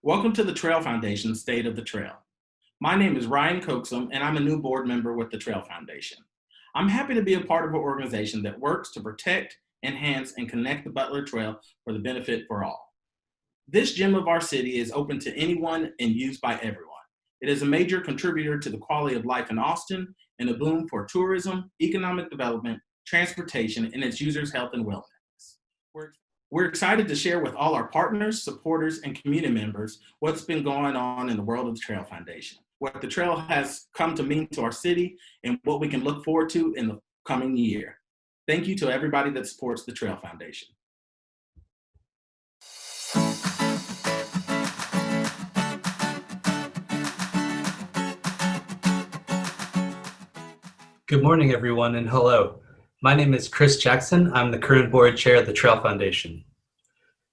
Welcome to the Trail Foundation State of the Trail. My name is Ryan Coaxum, and I'm a new board member with the Trail Foundation. I'm happy to be a part of an organization that works to protect, enhance, and connect the Butler Trail for the benefit for all. This gem of our city is open to anyone and used by everyone. It is a major contributor to the quality of life in Austin and a boom for tourism, economic development, transportation, and its users' health and wellness. We're excited to share with all our partners, supporters, and community members what's been going on in the world of the Trail Foundation, what the trail has come to mean to our city, and what we can look forward to in the coming year. Thank you to everybody that supports the Trail Foundation. Good morning, everyone, and hello. My name is Chris Jackson. I'm the current board chair of the Trail Foundation.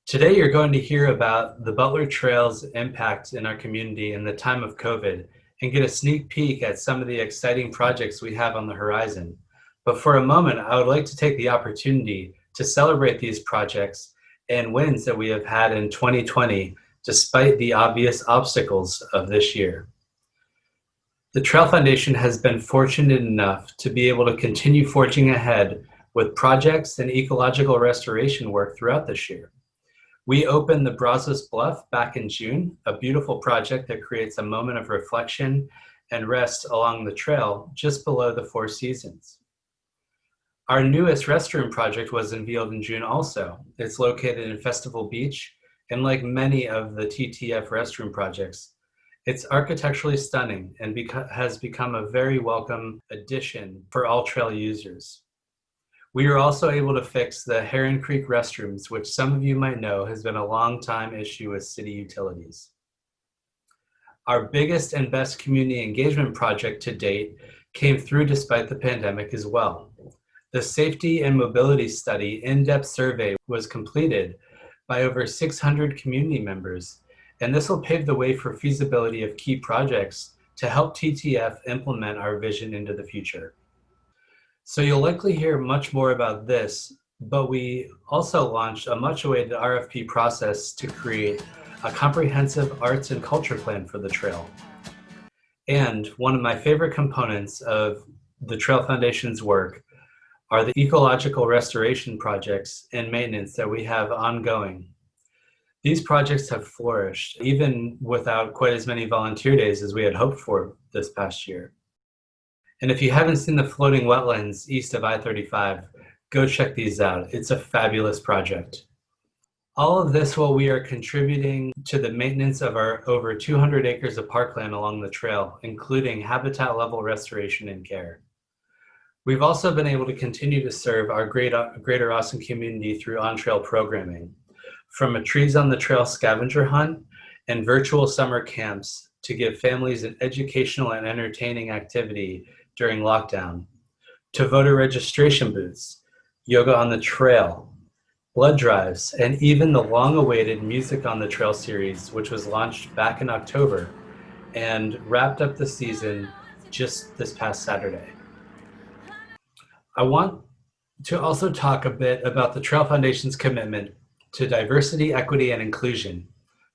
Today, you're going to hear about the Butler Trail's impact in our community in the time of COVID and get a sneak peek at some of the exciting projects we have on the horizon. But for a moment, I would like to take the opportunity to celebrate these projects and wins that we have had in 2020, despite the obvious obstacles of this year. The Trail Foundation has been fortunate enough to be able to continue forging ahead with projects and ecological restoration work throughout this year. We opened the Brazos Bluff back in June, a beautiful project that creates a moment of reflection and rest along the trail just below the Four Seasons. Our newest restroom project was unveiled in June also. It's located in Festival Beach, and like many of the TTF restroom projects, it's architecturally stunning and has become a very welcome addition for all trail users. We were also able to fix the Heron Creek restrooms, which some of you might know has been a long time issue with city utilities. Our biggest and best community engagement project to date came through despite the pandemic as well. The Safety and Mobility Study in-depth survey was completed by over 600 community members, and this will pave the way for feasibility of key projects to help TTF implement our vision into the future. So you'll likely hear much more about this, but we also launched a much-awaited RFP process to create a comprehensive arts and culture plan for the trail. And one of my favorite components of the Trail Foundation's work are the ecological restoration projects and maintenance that we have ongoing. These projects have flourished, even without quite as many volunteer days as we had hoped for this past year. And if you haven't seen the floating wetlands east of I-35, go check these out. It's a fabulous project. All of this while we are contributing to the maintenance of our over 200 acres of parkland along the trail, including habitat level restoration and care. We've also been able to continue to serve our greater Austin community through on-trail programming, from a Trees on the Trail scavenger hunt and virtual summer camps to give families an educational and entertaining activity during lockdown, to voter registration booths, yoga on the trail, blood drives, and even the long-awaited Music on the Trail series, which was launched back in October and wrapped up the season just this past Saturday. I want to also talk a bit about the Trail Foundation's commitment to diversity, equity, and inclusion,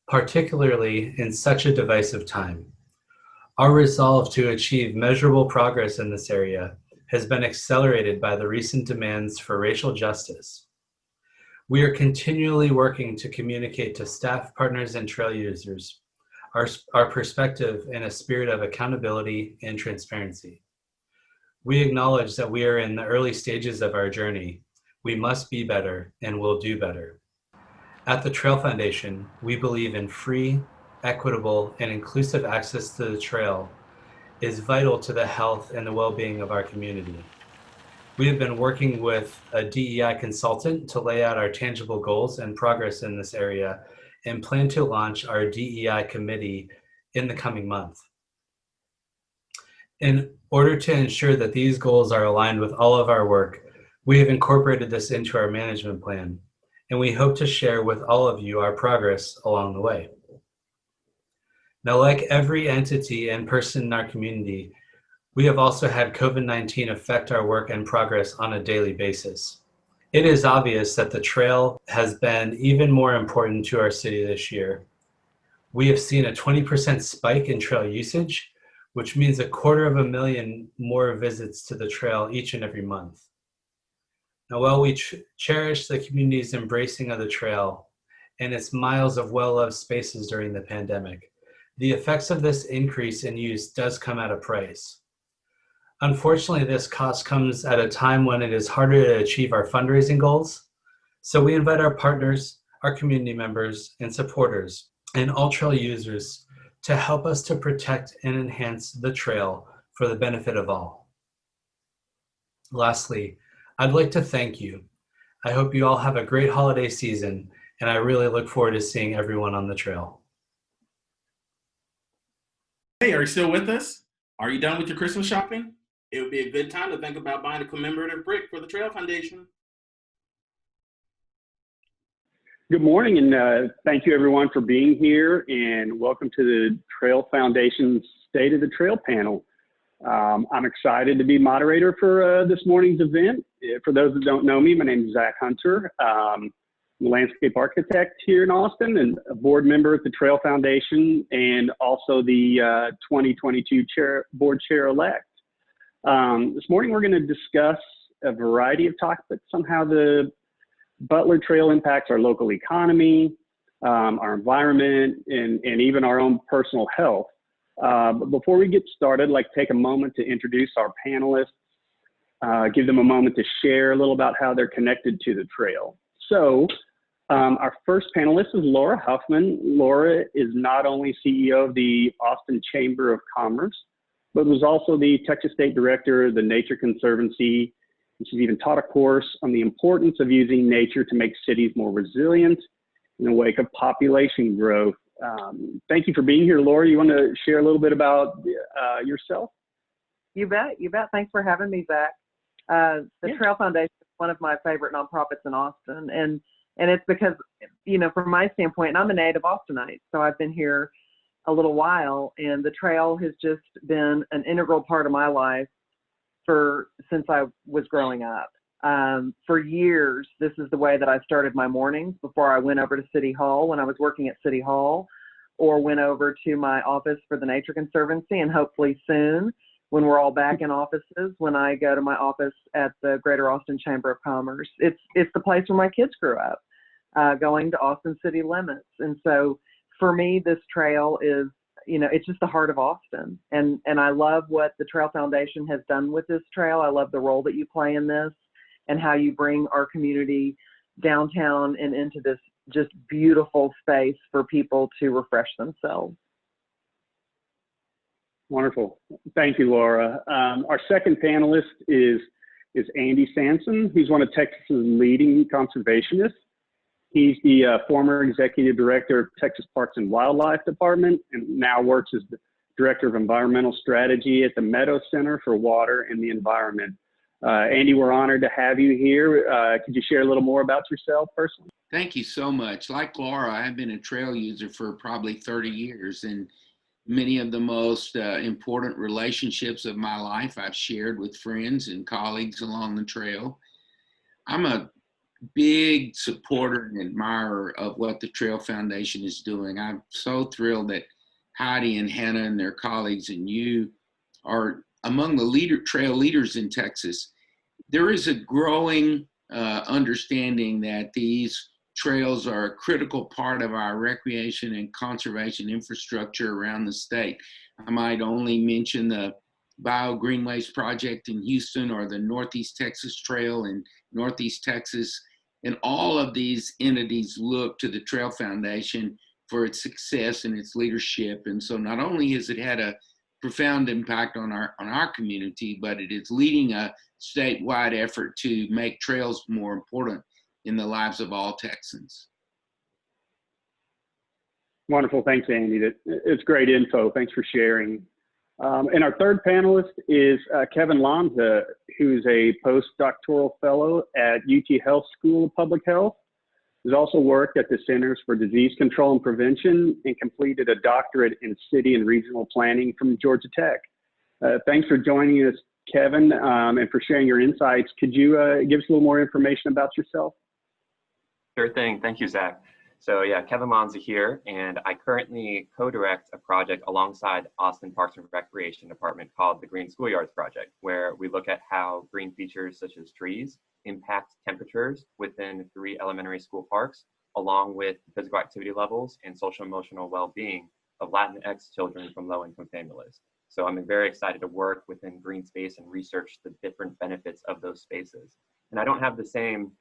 particularly in such a divisive time. Our resolve to achieve measurable progress in this area has been accelerated by the recent demands for racial justice. We are continually working to communicate to staff, partners, and trail users our perspective in a spirit of accountability and transparency. We acknowledge that we are in the early stages of our journey. We must be better and will do better. At the Trail Foundation, we believe in free, equitable, and inclusive access to the trail is vital to the health and the well-being of our community. We have been working with a DEI consultant to lay out our tangible goals and progress in this area and plan to launch our DEI committee in the coming month. In order to ensure that these goals are aligned with all of our work, we have incorporated this into our management plan, and we hope to share with all of you our progress along the way. Now, like every entity and person in our community, we have also had COVID-19 affect our work and progress on a daily basis. It is obvious that the trail has been even more important to our city this year. We have seen a 20% spike in trail usage, which means 250,000 more visits to the trail each and every month. Now, while we cherish the community's embracing of the trail and its miles of well-loved spaces during the pandemic, the effects of this increase in use does come at a price. Unfortunately, this cost comes at a time when it is harder to achieve our fundraising goals. So we invite our partners, our community members, and supporters, and all trail users to help us to protect and enhance the trail for the benefit of all. Lastly, I'd like to thank you. I hope you all have a great holiday season, and I really look forward to seeing everyone on the trail. Hey, are you still with us? Are you done with your Christmas shopping? It would be a good time to think about buying a commemorative brick for the Trail Foundation. Good morning, and thank you everyone for being here, and welcome to the Trail Foundation's State of the Trail panel. I'm excited to be moderator for this morning's event. For those that don't know me, my name is Zach Hunter. I'm a landscape architect here in Austin and a board member at the Trail Foundation, and also the 2022 board chair-elect. This morning we're going to discuss a variety of topics on how the Butler Trail impacts our local economy, our environment, and even our own personal health. But before we get started, I'd like to take a moment to introduce our panelists, give them a moment to share a little about how they're connected to the trail. So our first panelist is Laura Huffman. Laura is not only CEO of the Austin Chamber of Commerce, but was also the Texas State Director of the Nature Conservancy. She's even taught a course on the importance of using nature to make cities more resilient in the wake of population growth. Thank you for being here, Laura. You want to share a little bit about yourself? You bet. Thanks for having me, Zach. The Trail Foundation is one of my favorite nonprofits in Austin, and it's because, from my standpoint, and I'm a native Austinite, so I've been here a little while, and the trail has just been an integral part of my life since I was growing up. For years, this is the way that I started my mornings before I went over to City Hall when I was working at City Hall, or went over to my office for the Nature Conservancy, and hopefully soon, when we're all back in offices, when I go to my office at the Greater Austin Chamber of Commerce. It's the place where my kids grew up, going to Austin city limits. And so for me, this trail is, it's just the heart of Austin. And I love what the Trail Foundation has done with this trail. I love the role that you play in this and how you bring our community downtown and into this just beautiful space for people to refresh themselves. Wonderful. Thank you, Laura. Our second panelist is Andy Sansom. He's one of Texas's leading conservationists. He's the former executive director of Texas Parks and Wildlife Department, and now works as the director of environmental strategy at the Meadows Center for Water and the Environment. Andy, we're honored to have you here. Could you share a little more about yourself personally? Thank you so much. Like Laura, I've been a trail user for probably 30 years, and many of the most important relationships of my life I've shared with friends and colleagues along the trail. I'm a big supporter and admirer of what the Trail Foundation is doing. I'm so thrilled that Heidi and Hannah and their colleagues and you are among the trail leaders in Texas. There is a growing understanding that these trails are a critical part of our recreation and conservation infrastructure around the state. I might only mention the Bio Greenways Project in Houston, or the Northeast Texas Trail in Northeast Texas. And all of these entities look to the Trail Foundation for its success and its leadership. And so not only has it had a profound impact on our community, but it is leading a statewide effort to make trails more important in the lives of all Texans. Wonderful. Thanks, Andy. It's great info. Thanks for sharing. And our third panelist is Kevin Lanza, who's a postdoctoral fellow at UT Health School of Public Health. He's also worked at the Centers for Disease Control and Prevention and completed a doctorate in city and regional planning from Georgia Tech. Thanks for joining us, Kevin, and for sharing your insights. Could you give us a little more information about yourself? Sure thing. Thank you, Zach. So yeah, Kevin Lanza here, and I currently co-direct a project alongside Austin Parks and Recreation Department called the Green Schoolyards Project, where we look at how green features such as trees impact temperatures within 3 elementary school parks, along with physical activity levels and social emotional well-being of Latinx children from low-income families. So I'm very excited to work within green space and research the different benefits of those spaces. And I don't have the same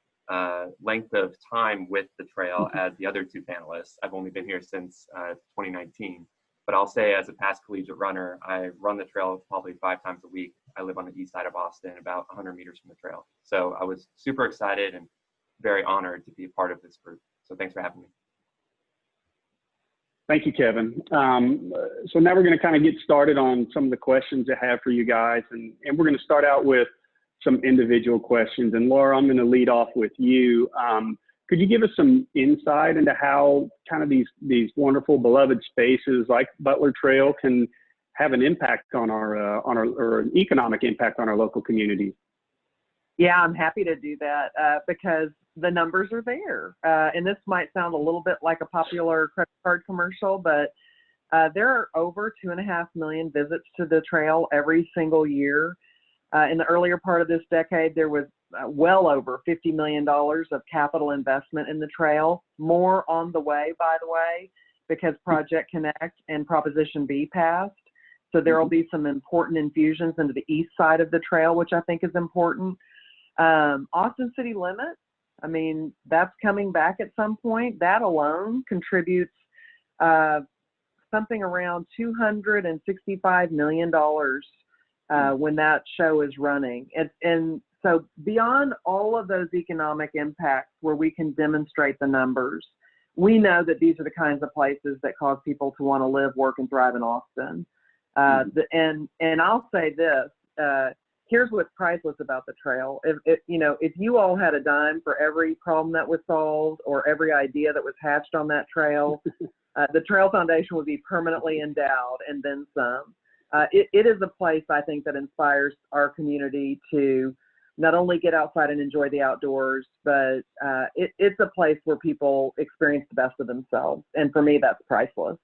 length of time with the trail as the other 2 panelists. I've only been here since 2019, but I'll say as a past collegiate runner, I run the trail probably 5 times a week. I live on the east side of Austin, about 100 meters from the trail. So I was super excited and very honored to be a part of this group. So thanks for having me. Thank you, Kevin. So now we're going to kind of get started on some of the questions I have for you guys, and we're going to start out with some individual questions. And Laura, I'm going to lead off with you. Could you give us some insight into how kind of these wonderful, beloved spaces like Butler Trail can have an impact on or an economic impact on our local community? Yeah, I'm happy to do that because the numbers are there. And this might sound a little bit like a popular credit card commercial, but there are over 2.5 million visits to the trail every single year. In the earlier part of this decade, there was well over $50 million of capital investment in the trail, more on the way, by the way, because Project Connect and Proposition B passed. So there will be some important infusions into the east side of the trail, which I think is important. Austin city limits, I mean, that's coming back at some point. That alone contributes something around $265 million when that show is running. And so beyond all of those economic impacts where we can demonstrate the numbers, we know that these are the kinds of places that cause people to want to live, work, and thrive in Austin. And I'll say this, here's what's priceless about the trail. If you all had a dime for every problem that was solved or every idea that was hatched on that trail, the Trail Foundation would be permanently endowed and then some. It is a place, I think, that inspires our community to not only get outside and enjoy the outdoors, but it's a place where people experience the best of themselves. And for me, that's priceless.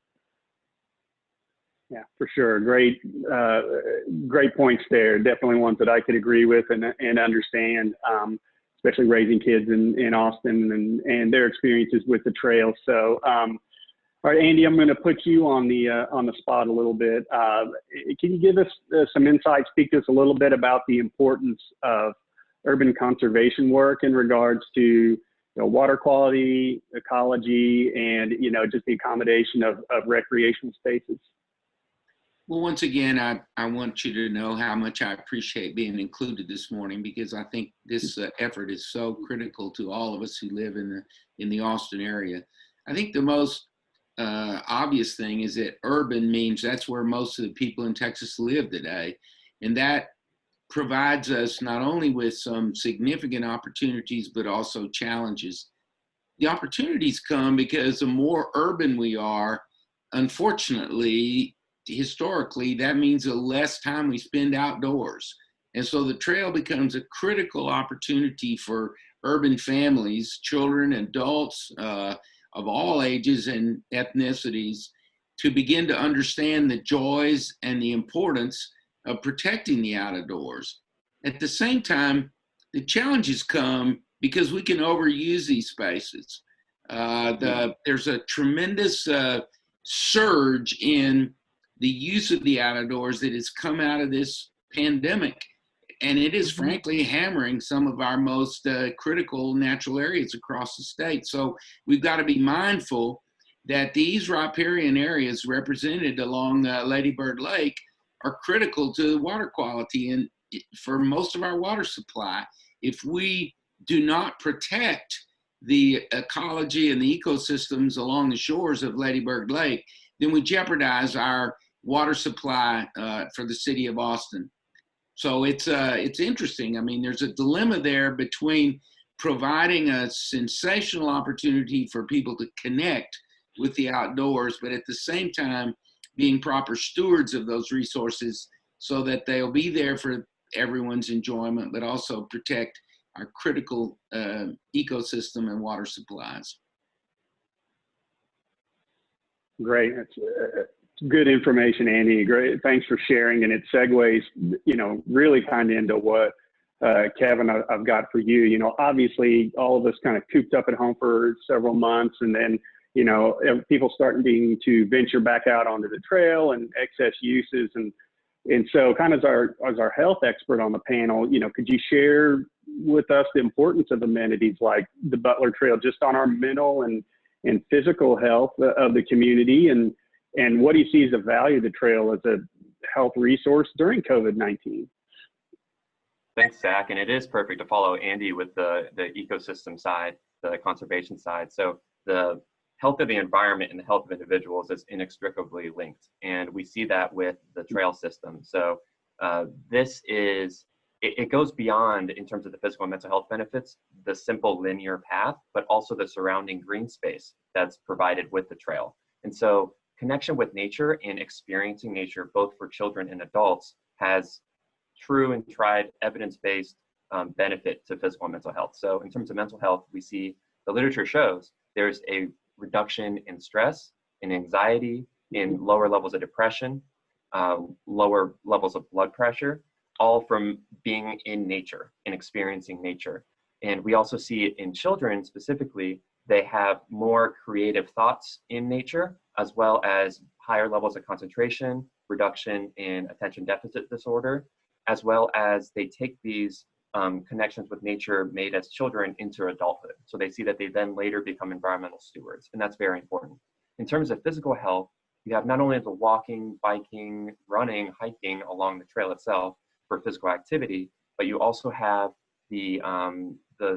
Yeah, for sure. Great points there. Definitely ones that I could agree with and understand, especially raising kids in Austin and their experiences with the trail. So, all right, Andy, I'm going to put you on the spot a little bit. Can you give us some insight, speak to us a little bit about the importance of urban conservation work in regards to water quality, ecology, and just the accommodation of recreational spaces? Well, once again, I want you to know how much I appreciate being included this morning, because I think this effort is so critical to all of us who live in the Austin area. I think the most obvious thing is that urban means that's where most of the people in Texas live today. And that provides us not only with some significant opportunities, but also challenges. The opportunities come because the more urban we are, unfortunately, historically, that means the less time we spend outdoors. And so the trail becomes a critical opportunity for urban families, children, adults, of all ages and ethnicities, to begin to understand the joys and the importance of protecting the outdoors. At the same time, the challenges come because we can overuse these spaces. There's a tremendous surge in the use of the outdoors that has come out of this pandemic. And it is frankly hammering some of our most critical natural areas across the state. So we've got to be mindful that these riparian areas represented along Lady Bird Lake are critical to water quality and for most of our water supply. If we do not protect the ecology and the ecosystems along the shores of Lady Bird Lake, then we jeopardize our water supply for the city of Austin. So it's interesting. I mean, there's a dilemma there between providing a sensational opportunity for people to connect with the outdoors, but at the same time being proper stewards of those resources so that they'll be there for everyone's enjoyment, but also protect our critical ecosystem and water supplies. Great. That's good information, Andy. Great. Thanks for sharing. And it segues, really kind of into what, Kevin, I've got for you. Obviously all of us kind of cooped up at home for several months, and then, people starting to venture back out onto the trail and excess uses. And so kind of as our health expert on the panel, could you share with us the importance of amenities like the Butler Trail just on our mental and physical health of the community, and what do you see as the value of the trail as a health resource during COVID-19? Thanks, Zach. And it is perfect to follow Andy with the ecosystem side, the conservation side. So the health of the environment and the health of individuals is inextricably linked. And we see that with the trail system. So it goes beyond, in terms of the physical and mental health benefits, the simple linear path, but also the surrounding green space that's provided with the trail. And so connection with nature and experiencing nature, both for children and adults, has true and tried evidence-based benefit to physical and mental health. So in terms of mental health, we see the literature shows there's a reduction in stress, in anxiety, in lower levels of depression, lower levels of blood pressure, all from being in nature and experiencing nature. And we also see it in children specifically. They have more creative thoughts in nature, as well as higher levels of concentration, reduction in attention deficit disorder, as well as they take these connections with nature made as children into adulthood. So they see that they then later become environmental stewards, and that's very important. In terms of physical health, you have not only the walking, biking, running, hiking along the trail itself for physical activity, but you also have the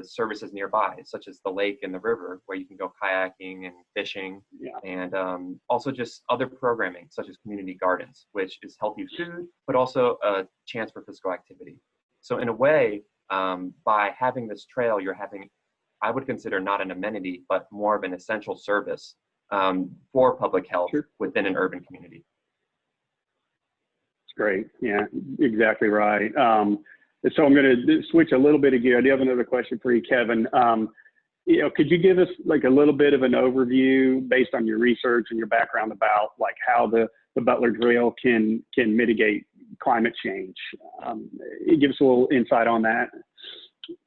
services nearby, such as the lake and the river, where you can go kayaking and fishing, and also just other programming, such as community gardens, which is healthy food, but also a chance for physical activity. So in a way, by having this trail, you're having, I would consider not an amenity, but more of an essential service for public health within an urban community. That's great. Yeah, exactly right. So I'm going to switch a little bit of gear. I do have another question for you, Kevin. Could you give us like a little bit of an overview based on your research and your background about like how the Butler Trail can mitigate climate change? Give us a little insight on that.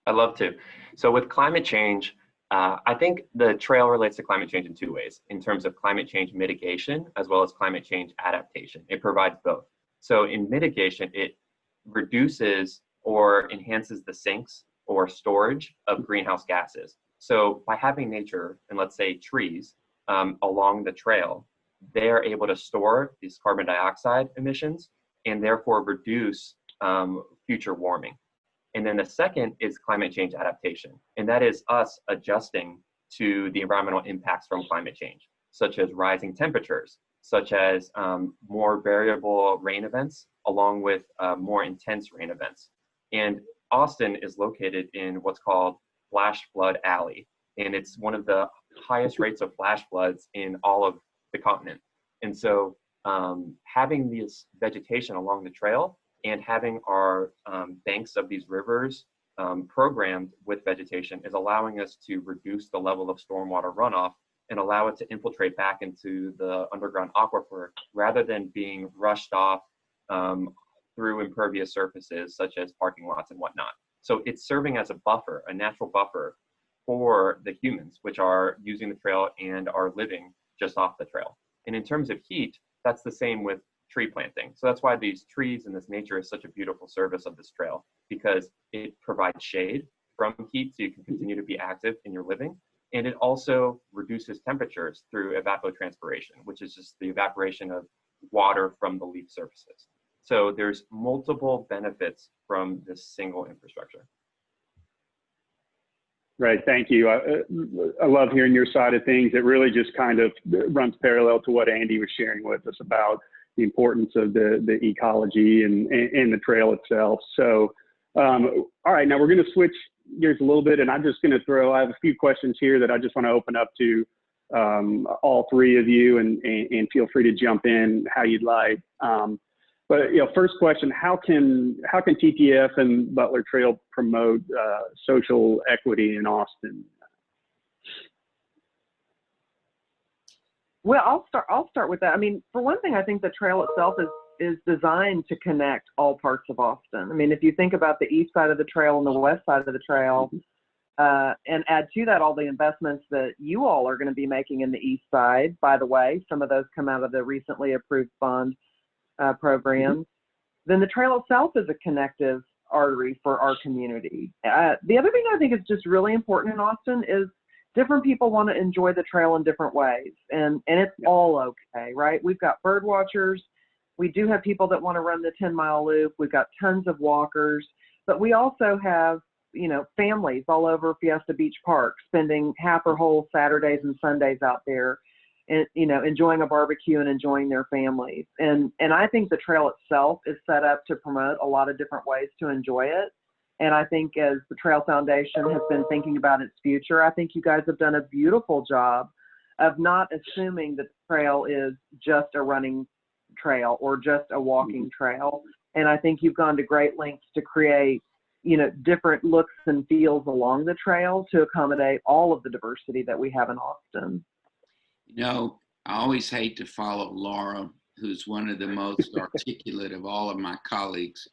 I'd love to. So with climate change, I think the trail relates to climate change in two ways, in terms of climate change mitigation as well as climate change adaptation. It provides both. So in mitigation, it reduces or enhances the sinks or storage of greenhouse gases. So by having nature, and let's say trees, along the trail, they're able to store these carbon dioxide emissions and therefore reduce future warming. And then the second is climate change adaptation. And that is us adjusting to the environmental impacts from climate change, such as rising temperatures, such as more variable rain events, along with more intense rain events. And Austin is located in what's called Flash Flood Alley. And it's one of the highest rates of flash floods in all of the continent. And so having this vegetation along the trail and having our banks of these rivers programmed with vegetation is allowing us to reduce the level of stormwater runoff and allow it to infiltrate back into the underground aquifer rather than being rushed off through impervious surfaces such as parking lots and whatnot. So it's serving as a buffer, a natural buffer for the humans, which are using the trail and are living just off the trail. And in terms of heat, that's the same with tree planting. So that's why these trees and this nature is such a beautiful service of this trail, because it provides shade from heat so you can continue to be active in your living. And it also reduces temperatures through evapotranspiration, which is just the evaporation of water from the leaf surfaces. So there's multiple benefits from this single infrastructure. Right, thank you. I love hearing your side of things. It really just kind of runs parallel to what Andy was sharing with us about the importance of the ecology and the trail itself. So, all right, now we're going to switch gears a little bit, and I'm just going to I have a few questions here that I just want to open up to all three of you, and feel free to jump in how you'd like. But first question: how can TTF and Butler Trail promote social equity in Austin? Well, I'll start with that. I mean, for one thing, I think the trail itself is designed to connect all parts of Austin. I mean, if you think about the east side of the trail and the west side of the trail, and add to that all the investments that you all are going to be making in the east side, by the way, some of those come out of the recently approved bond programs, then the trail itself is a connective artery for our community. The other thing I think is just really important in Austin is different people want to enjoy the trail in different ways, and it's all okay, right? We've got bird watchers. We do have people that want to run the 10-mile loop. We've got tons of walkers, but we also have, you know, families all over Fiesta Beach Park spending half or whole Saturdays and Sundays out there and, you know, enjoying a barbecue and enjoying their families. And I think the trail itself is set up to promote a lot of different ways to enjoy it. And I think as the Trail Foundation has been thinking about its future, I think you guys have done a beautiful job of not assuming that the trail is just a running trail or just a walking trail. And I think you've gone to great lengths to create, you know, different looks and feels along the trail to accommodate all of the diversity that we have in Austin. You know, I always hate to follow Laura, who's one of the most articulate of all of my colleagues.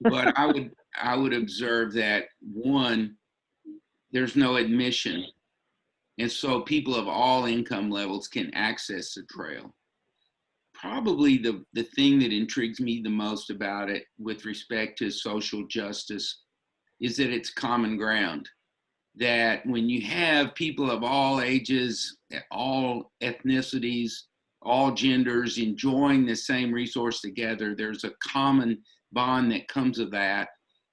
But I would observe that, one, there's no admission. And so people of all income levels can access the trail. Probably the thing that intrigues me the most about it with respect to social justice is that it's common ground. That when you have people of all ages, all ethnicities, all genders enjoying the same resource together, there's a common bond that comes of that,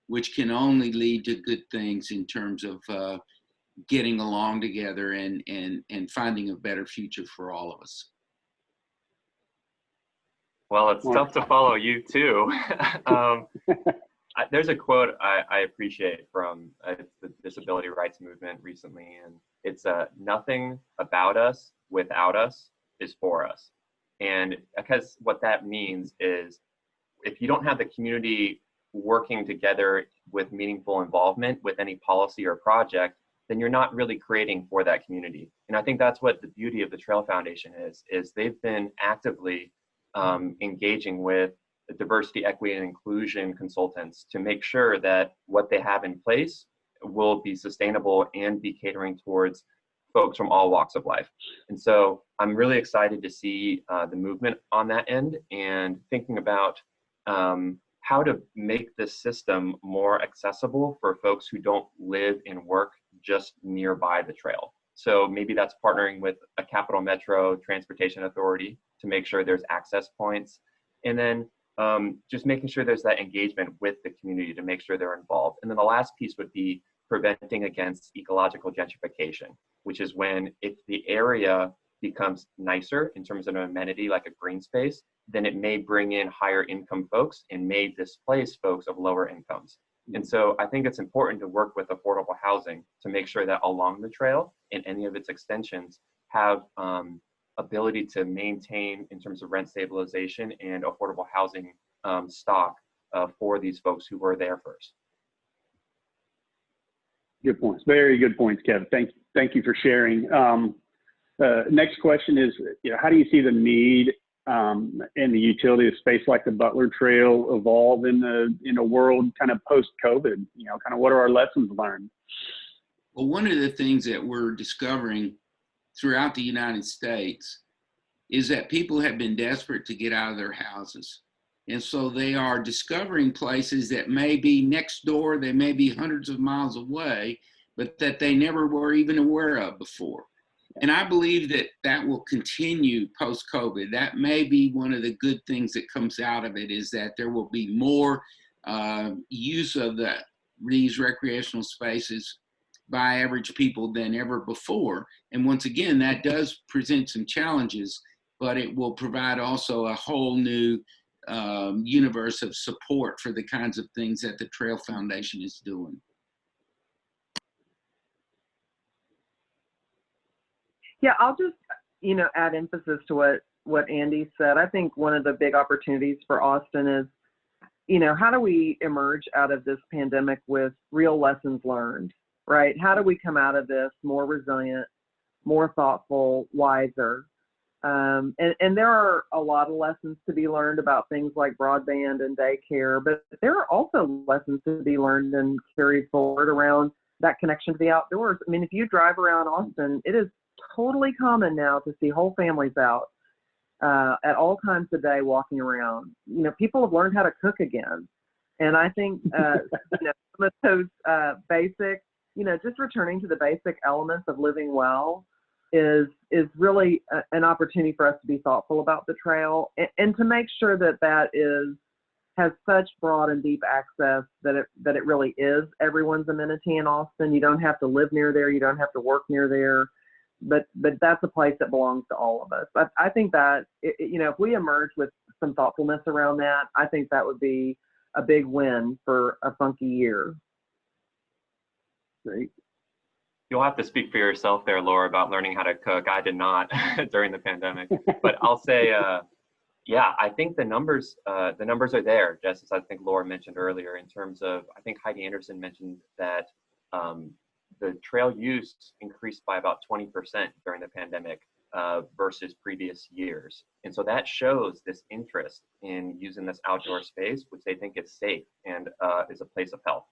which can only lead to good things in terms of getting along together and finding a better future for all of us. Well, it's tough to follow you too. There's a quote I appreciate from the disability rights movement recently, and it's nothing about us without us is for us. And because what that means is if you don't have the community working together with meaningful involvement with any policy or project, then you're not really creating for that community. And I think that's what the beauty of the Trail Foundation is they've been actively engaging with the diversity, equity, and inclusion consultants to make sure that what they have in place will be sustainable and be catering towards folks from all walks of life. And so I'm really excited to see the movement on that end and thinking about how to make this system more accessible for folks who don't live and work just nearby the trail. So maybe that's partnering with a Capital Metro Transportation Authority to make sure there's access points. And then just making sure there's that engagement with the community to make sure they're involved. And then the last piece would be preventing against ecological gentrification, which is when if the area becomes nicer in terms of an amenity like a green space, then it may bring in higher income folks and may displace folks of lower incomes. And so I think it's important to work with affordable housing to make sure that along the trail and any of its extensions have ability to maintain in terms of rent stabilization and affordable housing stock for these folks who were there first. Good points. Very good points, Kevin. Thank you for sharing. Next question is, how do you see the need and the utility of space like the Butler Trail evolve in a world kind of post-COVID? Kind of what are our lessons learned? Well, one of the things that we're discovering throughout the United States is that people have been desperate to get out of their houses. And so they are discovering places that may be next door, they may be hundreds of miles away, but that they never were even aware of before. And I believe that that will continue post-COVID. That may be one of the good things that comes out of it, is that there will be more use of these recreational spaces by average people than ever before. And once again, that does present some challenges, but it will provide also a whole new universe of support for the kinds of things that the Trail Foundation is doing. Yeah, I'll just, add emphasis to what Andy said. I think one of the big opportunities for Austin is, how do we emerge out of this pandemic with real lessons learned, right? How do we come out of this more resilient, more thoughtful, wiser? And there are a lot of lessons to be learned about things like broadband and daycare, but there are also lessons to be learned and carried forward around that connection to the outdoors. I mean, if you drive around Austin, it is totally common now to see whole families out at all times of day walking around. You know, people have learned how to cook again. And I think, some of those basic, just returning to the basic elements of living well is really an opportunity for us to be thoughtful about the trail and to make sure that has such broad and deep access that it really is everyone's amenity in Austin. You don't have to live near there. You don't have to work near there. But that's a place that belongs to all of us. But I think that, if we emerge with some thoughtfulness around that, I think that would be a big win for a funky year. Great. You'll have to speak for yourself there, Laura, about learning how to cook. I did not during the pandemic, but I'll say, I think the numbers are there, just as I think Laura mentioned earlier, in terms of, I think Heidi Anderson mentioned that the trail use increased by about 20% during the pandemic versus previous years. And so that shows this interest in using this outdoor space, which they think is safe and is a place of health.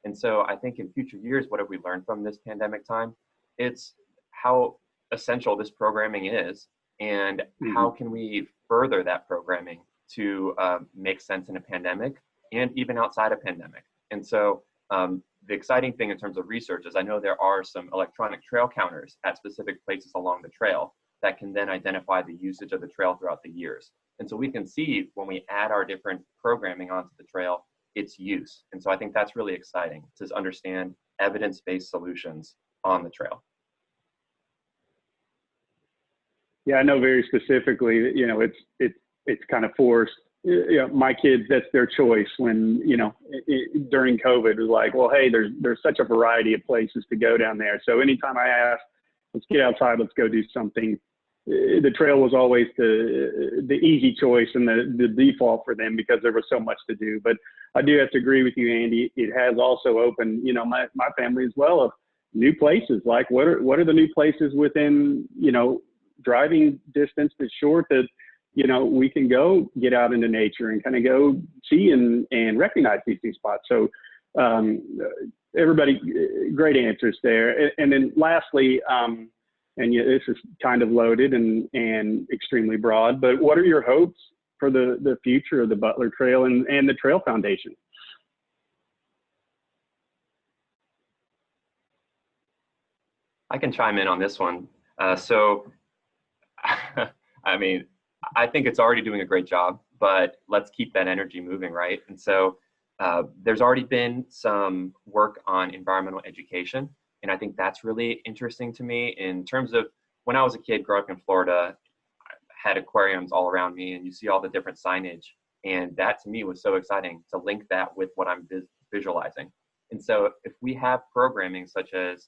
And so I think in future years, what have we learned from this pandemic time? It's how essential this programming is, and how can we further that programming to make sense in a pandemic and even outside a pandemic. And so the exciting thing in terms of research is I know there are some electronic trail counters at specific places along the trail that can then identify the usage of the trail throughout the years. And so we can see when we add our different programming onto the trail, its use. And so I think that's really exciting to understand evidence-based solutions on the trail. Yeah, I know very specifically that, it's kind of forced. My kids, that's their choice when, during COVID, it was like, well, hey, there's such a variety of places to go down there. So anytime I ask, let's get outside, let's go do something, the trail was always the easy choice and the default for them because there was so much to do. But I do have to agree with you, Andy. It has also opened, my family as well, of new places. Like what are the new places within, driving distance that's short that, we can go get out into nature and kind of go see and recognize these spots. So everybody, great answers there. And then lastly, this is kind of loaded and extremely broad, but what are your hopes for the future of the Butler Trail and the Trail Foundation? I can chime in on this one. I mean, I think it's already doing a great job, but let's keep that energy moving, right? And so there's already been some work on environmental education. And I think that's really interesting to me in terms of when I was a kid growing up in Florida, I had aquariums all around me and you see all the different signage. And that to me was so exciting to link that with what I'm visualizing. And so if we have programming such as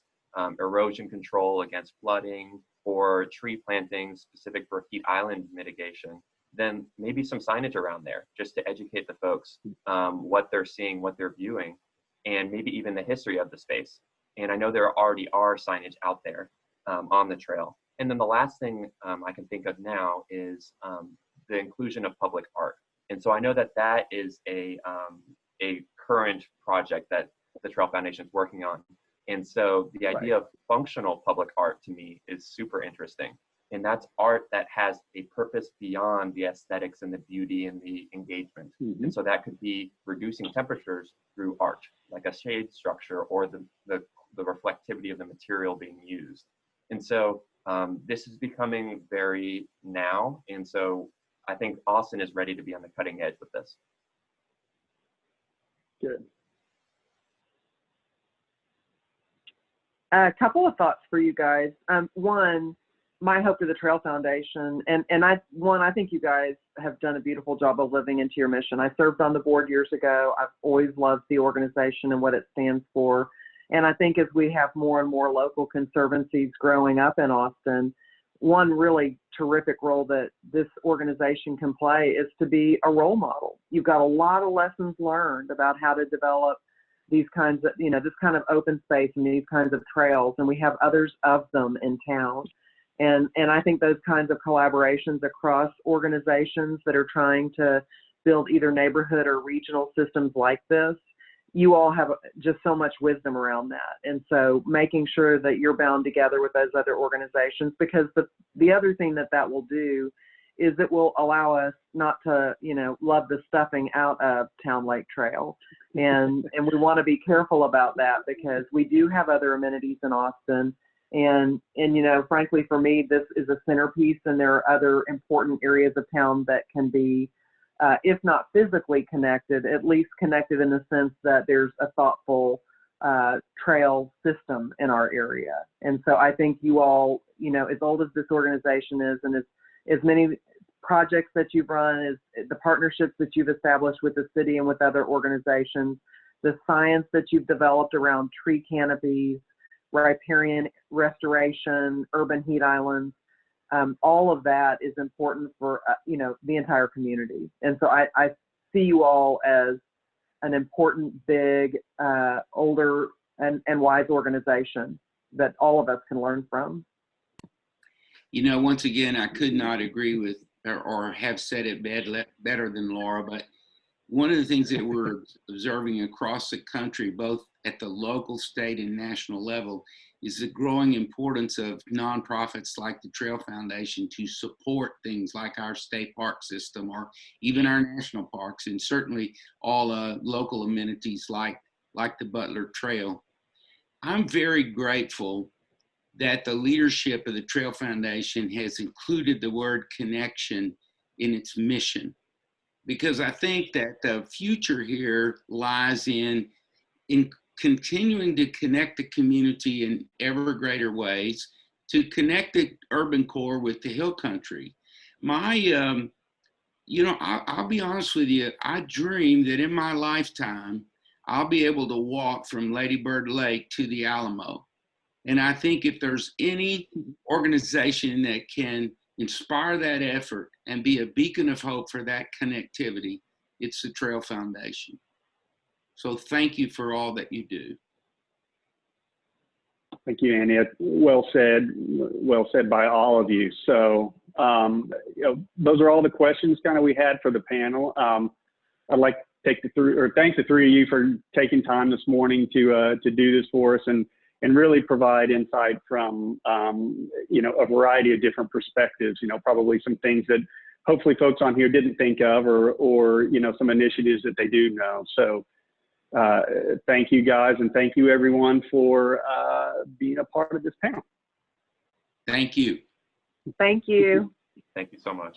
erosion control against flooding or tree plantings specific for heat island mitigation, then maybe some signage around there just to educate the folks what they're seeing, what they're viewing, and maybe even the history of the space. And I know there already are signage out there on the trail. And then the last thing I can think of now is the inclusion of public art. And so I know that is a current project that the Trail Foundation is working on. And so the idea of functional public art to me is super interesting. And that's art that has a purpose beyond the aesthetics and the beauty and the engagement. And so that could be reducing temperatures through art, like a shade structure or the reflectivity of the material being used. And so this is becoming very now. And so I think Austin is ready to be on the cutting edge with this. Good. A couple of thoughts for you guys. One, my hope to the Trail Foundation, and I think you guys have done a beautiful job of living into your mission. I served on the board years ago. I've always loved the organization and what it stands for. And I think as we have more and more local conservancies growing up in Austin, one really terrific role that this organization can play is to be a role model. You've got a lot of lessons learned about how to develop these kinds of, this kind of open space and these kinds of trails, and we have others of them in town. And I think those kinds of collaborations across organizations that are trying to build either neighborhood or regional systems like this, you all have just so much wisdom around that. And so making sure that you're bound together with those other organizations, because the other thing that will do is it will allow us not to, love the stuffing out of Town Lake Trail. And we want to be careful about that, because we do have other amenities in Austin. And frankly, for me, this is a centerpiece, and there are other important areas of town that can be, if not physically connected, at least connected in the sense that there's a thoughtful trail system in our area. And so I think you all, as old as this organization is, and as many projects that you've run, as the partnerships that you've established with the city and with other organizations, the science that you've developed around tree canopies, riparian restoration, urban heat islands, all of that is important for the entire community. And so I see you all as an important, big, older, and wise organization that all of us can learn from. Once again, I could not agree with or have said it better than Laura, but one of the things that we're observing across the country, both at the local, state, and national level, is the growing importance of nonprofits like the Trail Foundation to support things like our state park system or even our national parks, and certainly all local amenities like the Butler Trail. I'm very grateful that the leadership of the Trail Foundation has included the word connection in its mission, because I think that the future here lies in continuing to connect the community in ever greater ways, to connect the urban core with the hill country. I'll be honest with you, I dream that in my lifetime, I'll be able to walk from Lady Bird Lake to the Alamo. And I think if there's any organization that can inspire that effort and be a beacon of hope for that connectivity, it's the Trail Foundation. So thank you for all that you do. Thank you, Annie. Well said by all of you. So those are all the questions kind of we had for the panel. I'd like to thank the three of you for taking time this morning to do this for us and really provide insight from a variety of different perspectives. Probably some things that hopefully folks on here didn't think of, or some initiatives that they do know. So thank you guys, and thank you everyone for being a part of this panel. Thank you. Thank you. Thank you so much.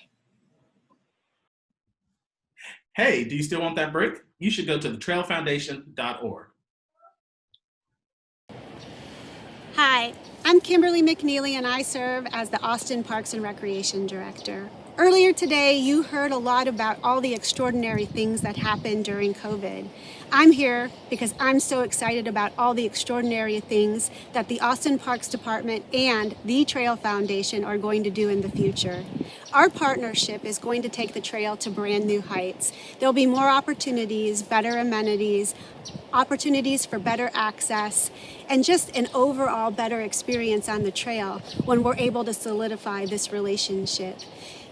Hey, do you still want that break? You should go to thetrailfoundation.org. Hi, I'm Kimberly McNeely, and I serve as the Austin Parks and Recreation Director. Earlier today, you heard a lot about all the extraordinary things that happened during COVID. I'm here because I'm so excited about all the extraordinary things that the Austin Parks Department and the Trail Foundation are going to do in the future. Our partnership is going to take the trail to brand new heights. There'll be more opportunities, better amenities, opportunities for better access, and just an overall better experience on the trail when we're able to solidify this relationship.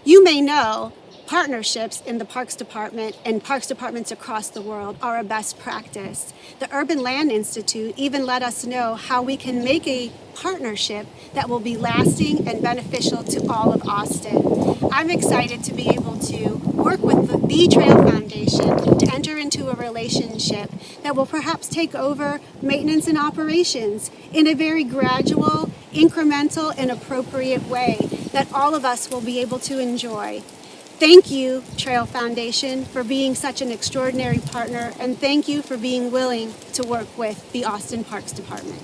You may know partnerships in the Parks Department and Parks Departments across the world are a best practice. The Urban Land Institute even let us know how we can make a partnership that will be lasting and beneficial to all of Austin. I'm excited to be able to work with the Trail Foundation to enter into a relationship that will perhaps take over maintenance and operations in a very gradual, incremental, and appropriate way that all of us will be able to enjoy. Thank you, Trail Foundation, for being such an extraordinary partner, and thank you for being willing to work with the Austin Parks Department.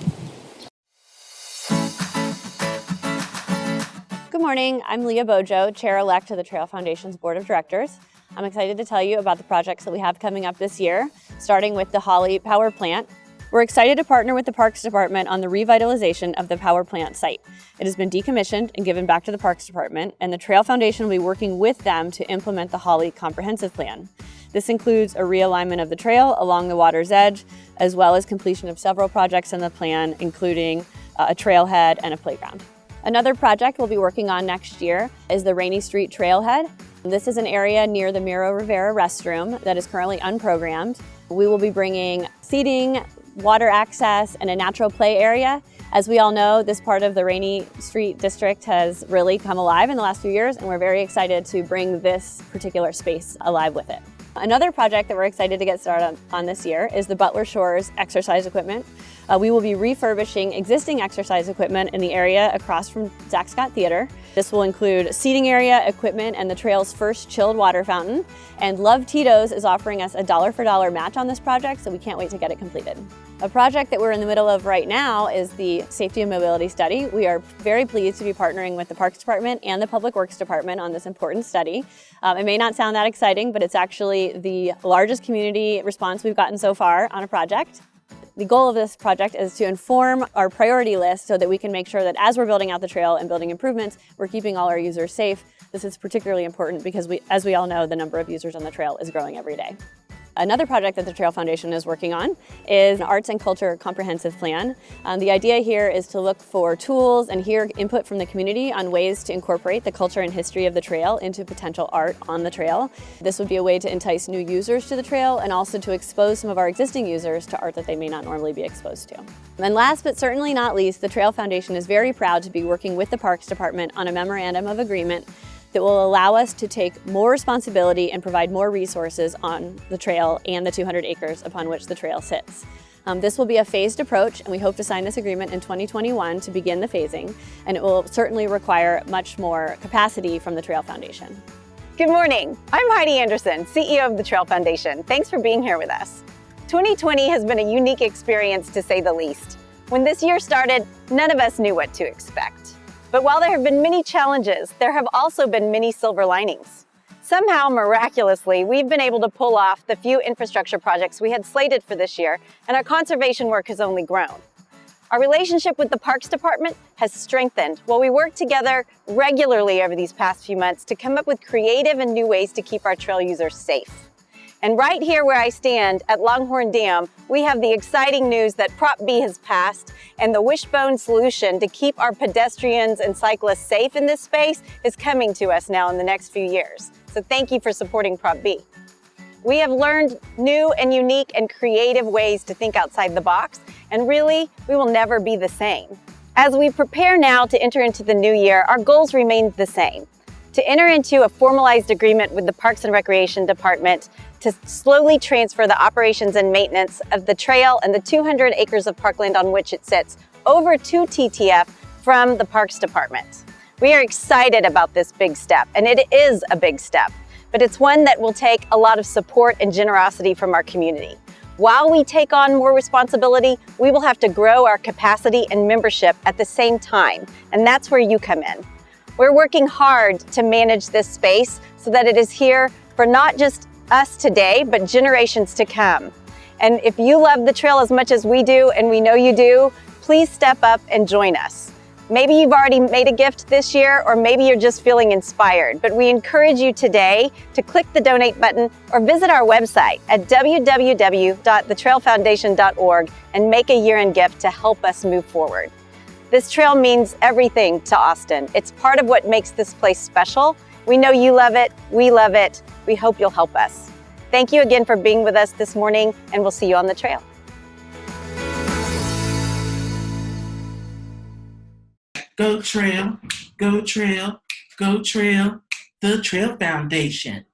Good morning, I'm Leah Bojo, Chair-elect of the Trail Foundation's Board of Directors. I'm excited to tell you about the projects that we have coming up this year, starting with the Holly Power Plant. We're excited to partner with the Parks Department on the revitalization of the power plant site. It has been decommissioned and given back to the Parks Department, and the Trail Foundation will be working with them to implement the Holly Comprehensive Plan. This includes a realignment of the trail along the water's edge, as well as completion of several projects in the plan, including a trailhead and a playground. Another project we'll be working on next year is the Rainy Street Trailhead. This is an area near the Miro Rivera restroom that is currently unprogrammed. We will be bringing seating, water access, and a natural play area. As we all know, this part of the Rainy Street district has really come alive in the last few years, and we're very excited to bring this particular space alive with it. Another project that we're excited to get started on this year is the Butler Shores exercise equipment. We will be refurbishing existing exercise equipment in the area across from Zach Scott Theater. This will include seating area, equipment, and the trail's first chilled water fountain. And Love Tito's is offering us a dollar for dollar match on this project, so we can't wait to get it completed. A project that we're in the middle of right now is the Safety and Mobility Study. We are very pleased to be partnering with the Parks Department and the Public Works Department on this important study. It may not sound that exciting, but it's actually the largest community response we've gotten so far on a project. The goal of this project is to inform our priority list so that we can make sure that as we're building out the trail and building improvements, we're keeping all our users safe. This is particularly important because as we all know, the number of users on the trail is growing every day. Another project that the Trail Foundation is working on is an Arts and Culture Comprehensive Plan. The idea here is to look for tools and hear input from the community on ways to incorporate the culture and history of the trail into potential art on the trail. This would be a way to entice new users to the trail and also to expose some of our existing users to art that they may not normally be exposed to. And last but certainly not least, the Trail Foundation is very proud to be working with the Parks Department on a memorandum of agreement that will allow us to take more responsibility and provide more resources on the trail and the 200 acres upon which the trail sits. This will be a phased approach, and we hope to sign this agreement in 2021 to begin the phasing, and it will certainly require much more capacity from the Trail Foundation. Good morning. I'm Heidi Anderson, CEO of the Trail Foundation. Thanks for being here with us. 2020 has been a unique experience, to say the least. When this year started, none of us knew what to expect. But while there have been many challenges, there have also been many silver linings. Somehow, miraculously, we've been able to pull off the few infrastructure projects we had slated for this year, and our conservation work has only grown. Our relationship with the Parks Department has strengthened while we work together regularly over these past few months to come up with creative and new ways to keep our trail users safe. And right here where I stand at Longhorn Dam, we have the exciting news that Prop B has passed, and the wishbone solution to keep our pedestrians and cyclists safe in this space is coming to us now in the next few years. So thank you for supporting Prop B. We have learned new and unique and creative ways to think outside the box, and really, we will never be the same. As we prepare now to enter into the new year, our goals remain the same: to enter into a formalized agreement with the Parks and Recreation Department to slowly transfer the operations and maintenance of the trail and the 200 acres of parkland on which it sits over to TTF from the Parks Department. We are excited about this big step, and it is a big step, but it's one that will take a lot of support and generosity from our community. While we take on more responsibility, we will have to grow our capacity and membership at the same time, and that's where you come in. We're working hard to manage this space so that it is here for not just us today, but generations to come. And if you love the trail as much as we do, and we know you do, please step up and join us. Maybe you've already made a gift this year, or maybe you're just feeling inspired, but we encourage you today to click the donate button or visit our website at www.thetrailfoundation.org and make a year-end gift to help us move forward. This trail means everything to Austin. It's part of what makes this place special. We know you love it, we love it. We hope you'll help us. Thank you again for being with us this morning, and we'll see you on the trail. Go trail, go trail, go trail, the Trail Foundation.